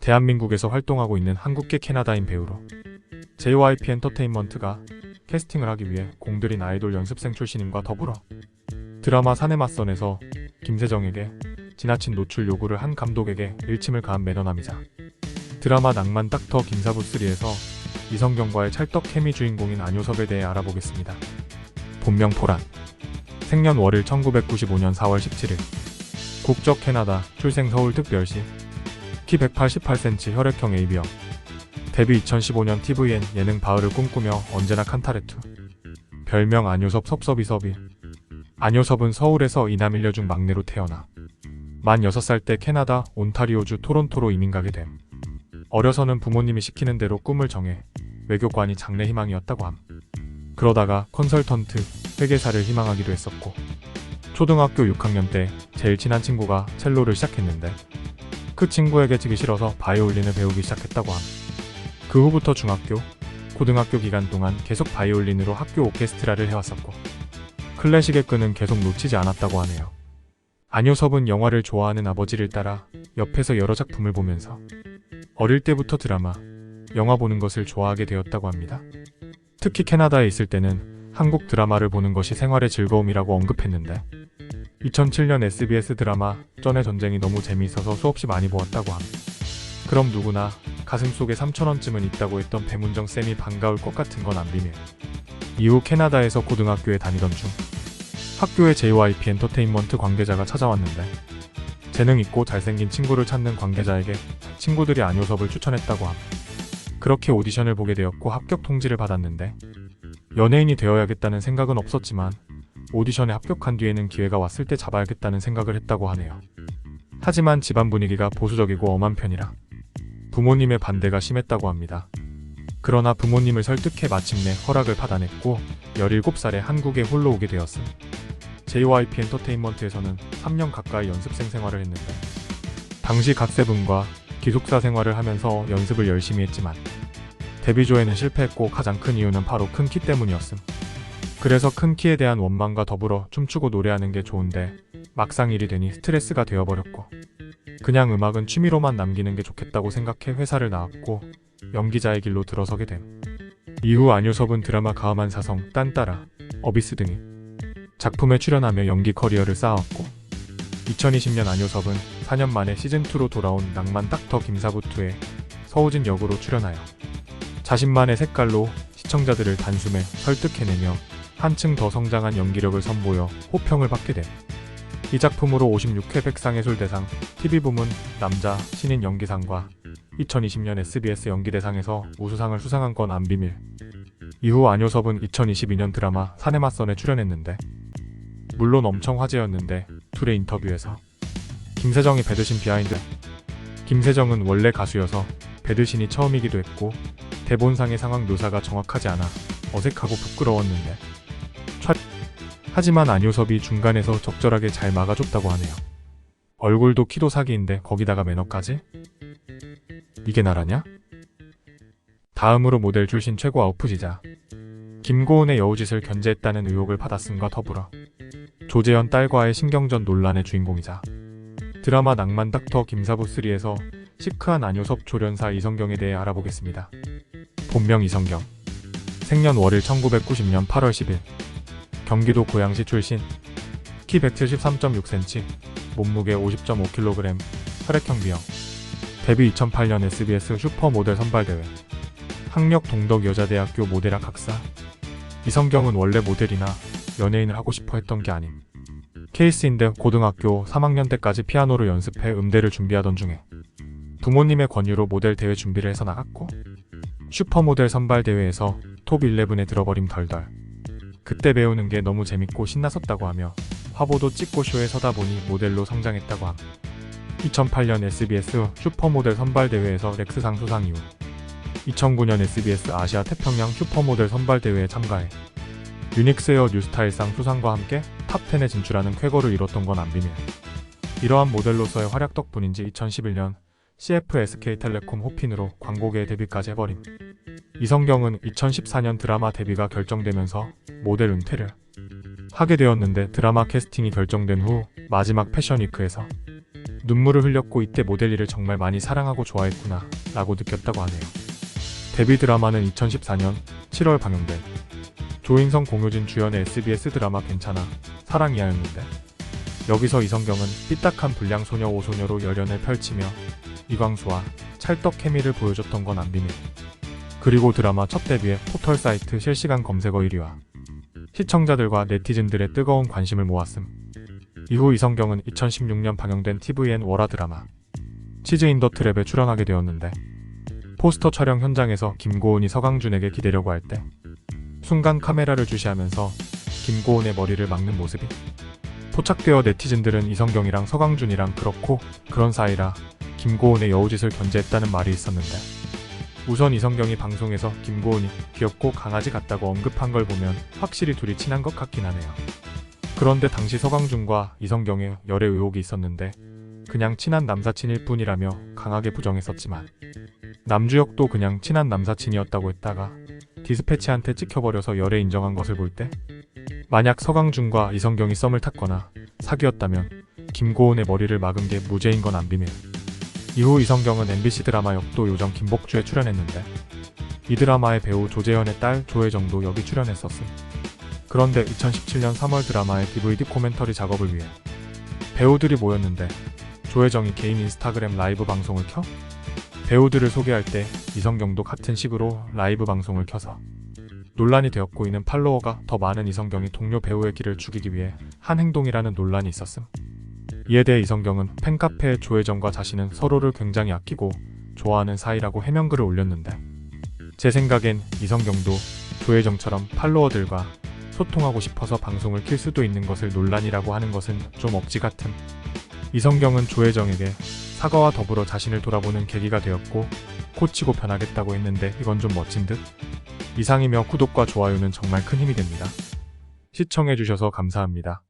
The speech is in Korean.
대한민국에서 활동하고 있는 한국계 캐나다인 배우로 JYP 엔터테인먼트가 캐스팅을 하기 위해 공들인 아이돌 연습생 출신임과 더불어 드라마 사내 맞선에서 김세정에게 지나친 노출 요구를 한 감독에게 일침을 가한 매너남이자 드라마 낭만 닥터 김사부3에서 이성경과의 찰떡 케미 주인공인 안효섭에 대해 알아보겠습니다. 본명 포란, 생년 월일 1995년 4월 17일, 국적 캐나다, 출생 서울 특별시, 키 188cm, 혈액형 AB형, 데뷔 2015년 TVN 예능 바을을 꿈꾸며 언제나 칸타레투, 별명 안효섭 섭섭이섭이. 안효섭은 서울에서 이남 일녀 중 막내로 태어나 만 6살 때 캐나다 온타리오주 토론토로 이민 가게 됨. 어려서는 부모님이 시키는 대로 꿈을 정해 외교관이 장래 희망이었다고 함. 그러다가 컨설턴트, 회계사를 희망하기도 했었고 초등학교 6학년 때 제일 친한 친구가 첼로를 시작했는데 그 친구에게 지기 싫어서 바이올린을 배우기 시작했다고 함. 그 후부터 중학교, 고등학교 기간 동안 계속 바이올린으로 학교 오케스트라를 해왔었고 클래식의 끈은 계속 놓치지 않았다고 하네요. 안효섭은 영화를 좋아하는 아버지를 따라 옆에서 여러 작품을 보면서 어릴 때부터 드라마, 영화 보는 것을 좋아하게 되었다고 합니다. 특히 캐나다에 있을 때는 한국 드라마를 보는 것이 생활의 즐거움이라고 언급했는데 2007년 SBS 드라마 쩐의 전쟁이 너무 재미있어서 수없이 많이 보았다고 함. 그럼 누구나 가슴속에 3,000원쯤은 있다고 했던 배문정 쌤이 반가울 것 같은 건 안 비밀. 이후 캐나다에서 고등학교에 다니던 중 학교에 JYP 엔터테인먼트 관계자가 찾아왔는데 재능 있고 잘생긴 친구를 찾는 관계자에게 친구들이 안효섭을 추천했다고 함. 그렇게 오디션을 보게 되었고 합격 통지를 받았는데 연예인이 되어야겠다는 생각은 없었지만 오디션에 합격한 뒤에는 기회가 왔을 때 잡아야겠다는 생각을 했다고 하네요. 하지만 집안 분위기가 보수적이고 엄한 편이라 부모님의 반대가 심했다고 합니다. 그러나 부모님을 설득해 마침내 허락을 받아냈고 17살에 한국에 홀로 오게 되었음. JYP 엔터테인먼트에서는 3년 가까이 연습생 생활을 했는데 당시 갓세븐과 기숙사 생활을 하면서 연습을 열심히 했지만 데뷔조에는 실패했고 가장 큰 이유는 바로 큰 키 때문이었음. 그래서 큰 키에 대한 원망과 더불어 춤추고 노래하는 게 좋은데 막상 일이 되니 스트레스가 되어버렸고 그냥 음악은 취미로만 남기는 게 좋겠다고 생각해 회사를 나왔고 연기자의 길로 들어서게 됨. 이후 안효섭은 드라마 가음한 사성, 딴따라, 어비스 등의 작품에 출연하며 연기 커리어를 쌓아왔고 2020년 안효섭은 4년 만에 시즌2로 돌아온 낭만 닥터 김사부2에 서우진 역으로 출연하여 자신만의 색깔로 시청자들을 단숨에 설득해내며 한층 더 성장한 연기력을 선보여 호평을 받게 됨. 이 작품으로 56회 백상예술대상, TV부문 남자 신인 연기상과 2020년 SBS 연기대상에서 우수상을 수상한 건 안 비밀. 이후 안효섭은 2022년 드라마 사내 맞선에 출연했는데 물론 엄청 화제였는데 둘의 인터뷰에서 김세정이 배드신 비하인드. 김세정은 원래 가수여서 배드신이 처음이기도 했고 대본상의 상황 묘사가 정확하지 않아 어색하고 부끄러웠는데 하지만 안효섭이 중간에서 적절하게 잘 막아줬다고 하네요. 얼굴도 키도 사기인데 거기다가 매너까지? 이게 나라냐? 다음으로 모델 출신 최고 아웃풋이자 김고은의 여우짓을 견제했다는 의혹을 받았음과 더불어 조재현 딸과의 신경전 논란의 주인공이자 드라마 낭만 닥터 김사부3에서 시크한 안효섭 조련사 이성경에 대해 알아보겠습니다. 본명 이성경, 생년 월일 1990년 8월 10일, 경기도 고양시 출신, 키 173.6cm, 몸무게 50.5kg, 혈액형 B형, 데뷔 2008년 SBS 슈퍼모델 선발대회, 학력 동덕여자대학교 모델학 학사. 이성경은 원래 모델이나 연예인을 하고 싶어 했던 게 아닌 케이스인데 고등학교 3학년 때까지 피아노를 연습해 음대를 준비하던 중에 부모님의 권유로 모델 대회 준비를 해서 나갔고 슈퍼모델 선발대회에서 톱 11에 들어버림 덜덜. 그때 배우는 게 너무 재밌고 신났었다고 하며 화보도 찍고 쇼에 서다 보니 모델로 성장했다고 함. 2008년 SBS 슈퍼모델 선발대회에서 렉스상 수상 이후 2009년 SBS 아시아 태평양 슈퍼모델 선발대회에 참가해 유닉스웨어 뉴스타일상 수상과 함께 탑10에 진출하는 쾌거를 이뤘던 건 안 비밀. 이러한 모델로서의 활약 덕분인지 2011년 CF SK텔레콤 호핀으로 광고계에 데뷔까지 해버림. 이성경은 2014년 드라마 데뷔가 결정되면서 모델 은퇴를 하게 되었는데 드라마 캐스팅이 결정된 후 마지막 패션위크에서 눈물을 흘렸고 이때 모델 일을 정말 많이 사랑하고 좋아했구나 라고 느꼈다고 하네요. 데뷔 드라마는 2014년 7월 방영된 조인성 공효진 주연의 SBS 드라마 괜찮아 사랑이야였는데 여기서 이성경은 삐딱한 불량 소녀 오소녀로 열연을 펼치며 이광수와 찰떡 케미를 보여줬던 건 안 비밀. 그리고 드라마 첫 데뷔에 포털 사이트 실시간 검색어 1위와 시청자들과 네티즌들의 뜨거운 관심을 모았음. 이후 이성경은 2016년 방영된 tvN 월화 드라마 치즈 인 더 트랩에 출연하게 되었는데 포스터 촬영 현장에서 김고은이 서강준에게 기대려고 할 때 순간 카메라를 주시하면서 김고은의 머리를 막는 모습이 포착되어 네티즌들은 이성경이랑 서강준이랑 그렇고 그런 사이라 김고은의 여우짓을 견제했다는 말이 있었는데 우선 이성경이 방송에서 김고은이 귀엽고 강아지 같다고 언급한 걸 보면 확실히 둘이 친한 것 같긴 하네요. 그런데 당시 서강준과 이성경의 열애 의혹이 있었는데 그냥 친한 남사친일 뿐이라며 강하게 부정했었지만 남주혁도 그냥 친한 남사친이었다고 했다가 디스패치한테 찍혀버려서 열애 인정한 것을 볼 때 만약 서강준과 이성경이 썸을 탔거나 사귀었다면 김고은의 머리를 막은 게 무죄인 건 안 비밀. 이후 이성경은 MBC 드라마 역도 요정 김복주에 출연했는데 이 드라마의 배우 조재현의 딸 조혜정도 여기 출연했었음. 그런데 2017년 3월 드라마의 DVD 코멘터리 작업을 위해 배우들이 모였는데 조혜정이 개인 인스타그램 라이브 방송을 켜 배우들을 소개할 때 이성경도 같은 식으로 라이브 방송을 켜서 논란이 되었고 이는 팔로워가 더 많은 이성경이 동료 배우의 길을 죽이기 위해 한 행동이라는 논란이 있었음. 이에 대해 이성경은 팬카페에 조혜정과 자신은 서로를 굉장히 아끼고 좋아하는 사이라고 해명글을 올렸는데 제 생각엔 이성경도 조혜정처럼 팔로워들과 소통하고 싶어서 방송을 킬 수도 있는 것을 논란이라고 하는 것은 좀 억지 같음. 이성경은 조혜정에게 사과와 더불어 자신을 돌아보는 계기가 되었고 코치고 변하겠다고 했는데 이건 좀 멋진 듯? 이상이며 구독과 좋아요는 정말 큰 힘이 됩니다. 시청해주셔서 감사합니다.